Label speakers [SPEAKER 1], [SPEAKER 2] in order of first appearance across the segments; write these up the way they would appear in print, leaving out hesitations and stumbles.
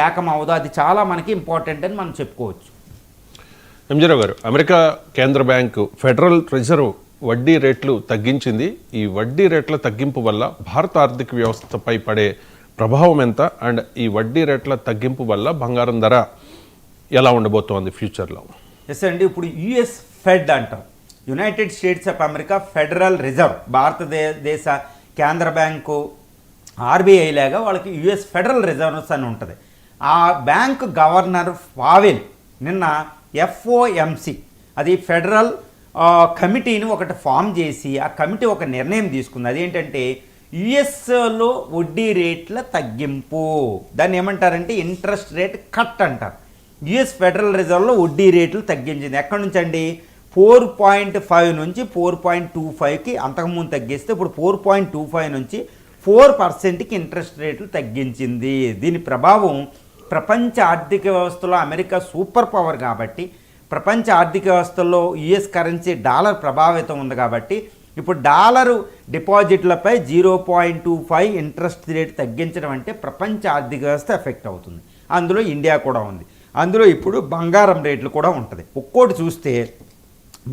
[SPEAKER 1] ఏకమవుదో అది చాలా మనకి ఇంపార్టెంట్ అని మనం చెప్పుకోవచ్చు.
[SPEAKER 2] ఎంజీరావు గారు, అమెరికా కేంద్ర బ్యాంకు ఫెడరల్ రిజర్వ్ వడ్డీ రేట్లు తగ్గించింది. ఈ వడ్డీ రేట్ల తగ్గింపు వల్ల భారత ఆర్థిక వ్యవస్థపై పడే ప్రభావం ఎంత, అండ్ ఈ వడ్డీ రేట్ల తగ్గింపు వల్ల బంగారం ధర ఎలా ఉండబోతోంది ఫ్యూచర్లో?
[SPEAKER 1] ఎస్ అండి, ఇప్పుడు యుఎస్ ఫెడ్ అంటాం, United states of America federal reserve, భారతదేశ కేంద్ర బ్యాంకు ఆర్బీఐ లాగా వాళ్ళకి యుఎస్ ఫెడరల్ రిజర్వ్స్ అని ఉంటుంది. ఆ బ్యాంక్ గవర్నర్ పావెల్ నిన్న ఎఫ్ఓఎంసి, అది ఫెడరల్ కమిటీని ఒకటి ఫామ్ చేసి ఆ కమిటీ ఒక నిర్ణయం తీసుకుంది. అదేంటంటే యుఎస్లో వడ్డీ రేట్ల తగ్గింపు, దాన్ని ఏమంటారంటే ఇంట్రెస్ట్ రేట్ కట్ అంటారు. యుఎస్ ఫెడరల్ రిజర్వ్లో వడ్డీ రేట్లు తగ్గించింది. ఎక్కడి నుంచి అండి? 4.5 నుంచి 4.25కి అంతకుముందు తగ్గిస్తే ఇప్పుడు 4.25 నుంచి 4%కి ఇంట్రెస్ట్ రేట్లు తగ్గించింది. దీని ప్రభావం ప్రపంచ ఆర్థిక వ్యవస్థలో అమెరికా సూపర్ పవర్ కాబట్టి, ప్రపంచ ఆర్థిక వ్యవస్థల్లో యుఎస్ కరెన్సీ డాలర్ ప్రభావితం ఉంది కాబట్టి ఇప్పుడు డాలరు డిపాజిట్లపై 0.25 ఇంట్రెస్ట్ రేట్ తగ్గించడం అంటే ప్రపంచ ఆర్థిక వ్యవస్థ ఎఫెక్ట్ అవుతుంది. అందులో ఇండియా కూడా ఉంది. అందులో ఇప్పుడు బంగారం రేట్లు కూడా ఉంటుంది. ఒక్కోటి చూస్తే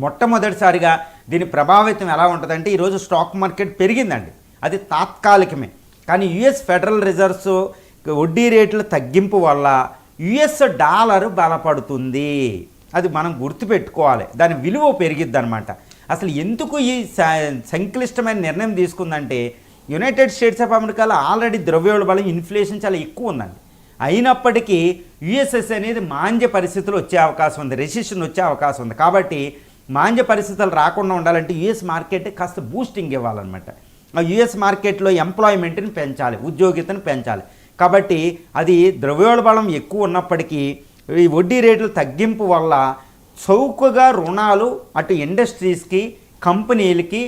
[SPEAKER 1] మొట్టమొదటిసారిగా దీని ప్రభావితం ఎలా ఉంటుందంటే, ఈరోజు స్టాక్ మార్కెట్ పెరిగిందండి, అది తాత్కాలికమే. కానీ యుఎస్ ఫెడరల్ రిజర్వ్స్ వడ్డీ రేట్ల తగ్గింపు వల్ల యుఎస్ డాలర్ బలపడుతుంది. అది మనం గుర్తుపెట్టుకోవాలి, దాని విలువ పెరిగిద్ది అనమాట. అసలు ఎందుకు ఈ సంక్లిష్టమైన నిర్ణయం తీసుకుందంటే, యునైటెడ్ స్టేట్స్ ఆఫ్ అమెరికాలో ఆల్రెడీ ద్రవ్యోల్బణం ఇన్ఫ్లేషన్ చాలా ఎక్కువ ఉందండి. అయినప్పటికీ యుఎస్ఎస్ అనేది మాంద్య పరిస్థితులు వచ్చే అవకాశం ఉంది, రెసిషన్ వచ్చే అవకాశం ఉంది. కాబట్టి మాంద్య పరిస్థితులు రాకుండా ఉండాలంటే యుఎస్ మార్కెట్ కాస్త బూస్టింగ్ ఇవ్వాలన్నమాట. ఆ యుఎస్ మార్కెట్లో ఎంప్లాయ్మెంట్ని పెంచాలి, ఉద్యోగితను పెంచాలి. కాబట్టి అది ద్రవ్యోల్బణం ఎక్కువ ఉన్నప్పటికీ ఈ వడ్డీ రేట్లు తగ్గింపు వల్ల చౌకగా రుణాలు అటు ఇండస్ట్రీస్కి, కంపెనీలకి,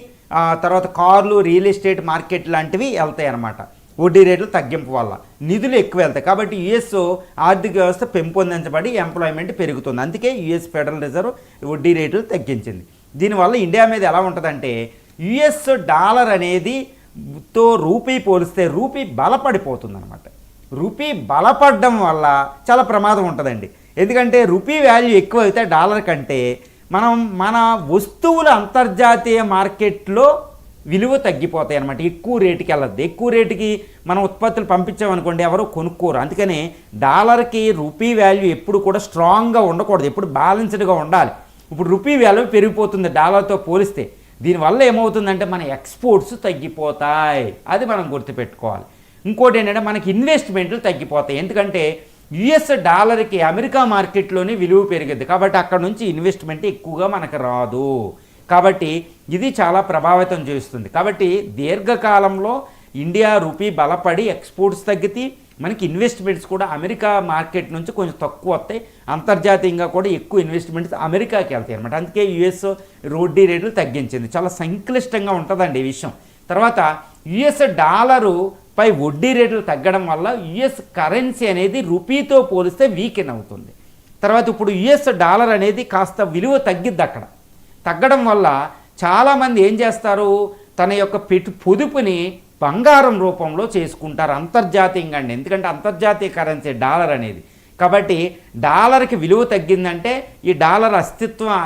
[SPEAKER 1] తర్వాత కార్లు, రియల్ ఎస్టేట్ మార్కెట్ లాంటివి వెళ్తాయి అన్నమాట. వడ్డీ రేట్లు తగ్గింపు వల్ల నిధులు ఎక్కువ వెళ్తాయి. కాబట్టి యుఎస్ ఆర్థిక వ్యవస్థ పెంపొందించబడి ఎంప్లాయ్మెంట్ పెరుగుతుంది. అందుకే యుఎస్ ఫెడరల్ రిజర్వ్ వడ్డీ రేట్లు తగ్గించింది. దీనివల్ల ఇండియా మీద ఎలా ఉంటుందంటే, యుఎస్ డాలర్ అనేది తో రూపీ పోలిస్తే రూపీ బలపడిపోతుంది అనమాట. రూపీ బలపడడం వల్ల చాలా ప్రమాదం ఉంటుందండి. ఎందుకంటే రూపీ వాల్యూ ఎక్కువ అయితే డాలర్ కంటే మన వస్తువుల అంతర్జాతీయ మార్కెట్లో విలువ తగ్గిపోతాయి అనమాట. ఎక్కువ రేటుకి వెళ్ళద్దు. ఎక్కువ రేటుకి మనం ఉత్పత్తులు పంపించామనుకోండి, ఎవరో కొనుక్కోరు. అందుకని డాలర్కి రూపీ వాల్యూ ఎప్పుడు కూడా స్ట్రాంగ్గా ఉండకూడదు, ఎప్పుడు బ్యాలెన్స్డ్గా ఉండాలి. ఇప్పుడు రూపీ వాల్యూ పెరిగిపోతుంది డాలర్తో పోలిస్తే. దీనివల్ల ఏమవుతుందంటే మన ఎక్స్పోర్ట్స్ తగ్గిపోతాయి, అది మనం గుర్తుపెట్టుకోవాలి. ఇంకోటి ఏంటంటే మనకి ఇన్వెస్ట్మెంట్లు తగ్గిపోతాయి. ఎందుకంటే యుఎస్ డాలర్కి అమెరికా మార్కెట్లోనే విలువ పెరిగింది కాబట్టి అక్కడ నుంచి ఇన్వెస్ట్మెంట్ ఎక్కువగా మనకు రాదు. కాబట్టి ఇది చాలా ప్రభావితం చేస్తుంది. కాబట్టి దీర్ఘకాలంలో ఇండియా రూపీ బలపడి ఎక్స్పోర్ట్స్ తగ్గితే మనకి ఇన్వెస్ట్మెంట్స్ కూడా అమెరికా మార్కెట్ నుంచి కొంచెం తక్కువ వస్తాయి. అంతర్జాతీయంగా కూడా ఎక్కువ ఇన్వెస్ట్మెంట్స్ అమెరికాకి వెళ్తాయి అనమాట. అందుకే యుఎస్ వడ్డీ రేట్లు తగ్గించింది. చాలా సంక్లిష్టంగా ఉంటుందండి ఈ విషయం. తర్వాత యుఎస్ డాలరు పై వడ్డీ రేట్లు తగ్గడం వల్ల యుఎస్ కరెన్సీ అనేది రూపీతో పోలిస్తే వీకెన్ అవుతుంది. తర్వాత ఇప్పుడు యుఎస్ డాలర్ అనేది కాస్త విలువ తగ్గిద్ది. అక్కడ తగ్గడం వల్ల చాలామంది ఏం చేస్తారు, తన యొక్క పొదుపుని బంగారం రూపంలో చేసుకుంటారు అంతర్జాతీయంగా అండి. ఎందుకంటే అంతర్జాతీయ కరెన్సీ డాలర్ అనేది. కాబట్టి డాలర్కి విలువ తగ్గిందంటే ఈ డాలర్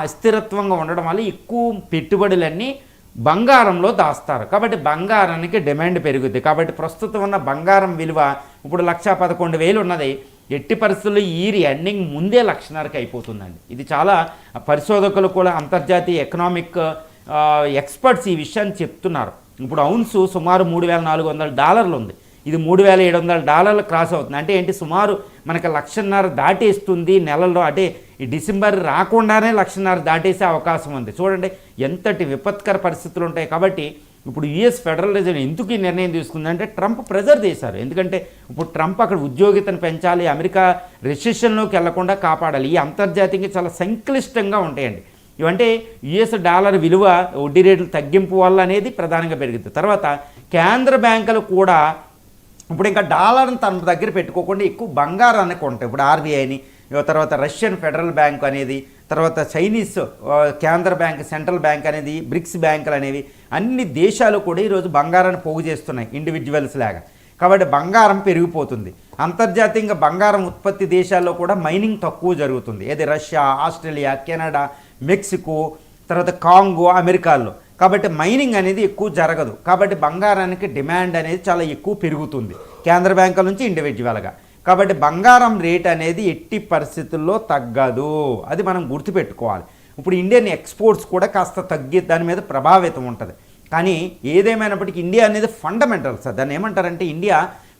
[SPEAKER 1] అస్థిరత్వంగా ఉండడం వల్ల ఎక్కువ పెట్టుబడులన్నీ బంగారంలో దాస్తారు. కాబట్టి బంగారానికి డిమాండ్ పెరుగుద్ది. కాబట్టి ప్రస్తుతం ఉన్న బంగారం విలువ ఇప్పుడు 1,11,000 ఉన్నది. ఎట్టి పరిస్థితుల్లో ఈ ఎండింగ్ ముందే 1,50,000కి అయిపోతుందండి. ఇది చాలా పరిశోధకులు కూడా, అంతర్జాతీయ ఎకనామిక్ ఎక్స్పర్ట్స్ ఈ విషయాన్ని చెప్తున్నారు. ఇప్పుడు ఔన్స్ సుమారు $3,400 ఉంది. ఇది $3,700 క్రాస్ అవుతుంది. అంటే ఏంటి, సుమారు మనకు 1,50,000 దాటేస్తుంది నెలలో. అంటే ఈ డిసెంబర్ రాకుండానే 1,50,000 దాటేసే అవకాశం ఉంది. చూడండి ఎంతటి విపత్కర పరిస్థితులు ఉంటాయి. కాబట్టి ఇప్పుడు యుఎస్ ఫెడరల్ రిజర్వ్ ఎందుకు ఈ నిర్ణయం తీసుకుందంటే, ట్రంప్ ప్రెజర్ చేశారు. ఎందుకంటే ఇప్పుడు ట్రంప్ అక్కడ ఉద్యోగితను పెంచాలి, అమెరికా రెసిషన్లోకి వెళ్లకుండా కాపాడాలి. ఈ అంతర్జాతీయంగా చాలా సంక్లిష్టంగా ఉంటాయండి ఇవంటే. యుఎస్ డాలర్ విలువ వడ్డీ రేట్లు తగ్గింపు వల్ల అనేది ప్రధానంగా పెరుగుతుంది. తర్వాత కేంద్ర బ్యాంకులు కూడా ఇప్పుడు ఇంకా డాలర్ని తన దగ్గర పెట్టుకోకుండా ఎక్కువ బంగారాన్ని కొంటాయి. ఇప్పుడు ఆర్బీఐని, తర్వాత రష్యన్ ఫెడరల్ బ్యాంక్ అనేది, తర్వాత చైనీస్ కేంద్ర బ్యాంక్, సెంట్రల్ బ్యాంక్ అనేది, బ్రిక్స్ బ్యాంకులు అనేవి అన్ని దేశాలు కూడా ఈరోజు బంగారాన్ని పోగు చేస్తున్నాయి ఇండివిజువల్స్ లాగా. కాబట్టి బంగారం పెరిగిపోతుంది. అంతర్జాతీయంగా బంగారం ఉత్పత్తి దేశాల్లో కూడా మైనింగ్ తక్కువ జరుగుతుంది. ఏది రష్యా, ఆస్ట్రేలియా, కెనడా, మెక్సికో, తర్వాత కాంగో, అమెరికాల్లో. కాబట్టి మైనింగ్ అనేది ఎక్కువ జరగదు. కాబట్టి బంగారానికి డిమాండ్ అనేది చాలా ఎక్కువ పెరుగుతుంది కేంద్ర బ్యాంకుల నుంచి ఇండివిజువల్గా. కాబట్టి బంగారం రేట్ అనేది ఎట్టి పరిస్థితుల్లో తగ్గదు, అది మనం గుర్తుపెట్టుకోవాలి. ఇప్పుడు ఇండియన్ ఎక్స్పోర్ట్స్ కూడా కాస్త తగ్గి దాని మీద ప్రభావితం ఉంటుంది. కానీ ఏదేమైనప్పటికీ ఇండియా అనేది ఫండమెంటల్స్, దాన్ని ఏమంటారంటే ఇండియా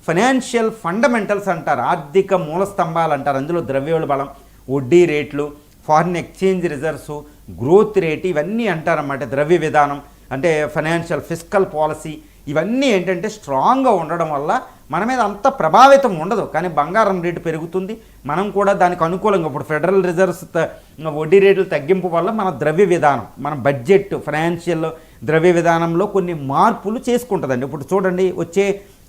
[SPEAKER 1] ఫైనాన్షియల్ ఫండమెంటల్స్ అంటారు, ఆర్థిక మూల స్తంభాలు అంటారు. అందులో ద్రవ్యోల్బణ బలం, వడ్డీ రేట్లు, foreign exchange reserves, growth rate, ఇవన్నీ అంటారన్నమాట. ద్రవ్య విధానం అంటే ఫైనాన్షియల్ ఫిస్కల్ పాలసీ, ఇవన్నీ ఏంటంటే స్ట్రాంగ్గా ఉండడం వల్ల మన మీద అంత ప్రభావితం ఉండదు. కానీ బంగారం రేటు పెరుగుతుంది, మనం కూడా దానికి అనుకూలంగా ఇప్పుడు ఫెడరల్ రిజర్వ్స్ వడ్డీ రేట్లు తగ్గింపు వల్ల మన ద్రవ్య విధానం, మన బడ్జెట్, ఫైనాన్షియల్ ద్రవ్య విధానంలో కొన్ని మార్పులు చేసుకుంటుందండి. ఇప్పుడు చూడండి, వచ్చే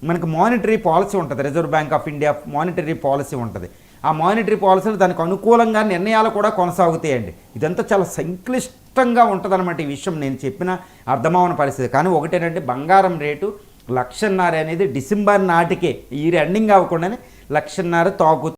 [SPEAKER 1] మనకు మానిటరీ పాలసీ ఉంటుంది, reserve bank of India monetary policy ఉంటుంది. ఆ మానిటరీ పాలసీలు దానికి అనుకూలంగా నిర్ణయాలు కూడా కొనసాగుతాయండి. ఇదంతా చాలా సంక్లిష్టంగా ఉంటుందన్నమాట ఈ విషయం, నేను చెప్పిన అర్థమవని పరిస్థితి. కానీ ఒకటేనంటే బంగారం రేటు 1,50,000 అనేది డిసెంబర్ నాటికే, ఈ ఎండింగ్ అవ్వకుండానే 1,50,000 తాకు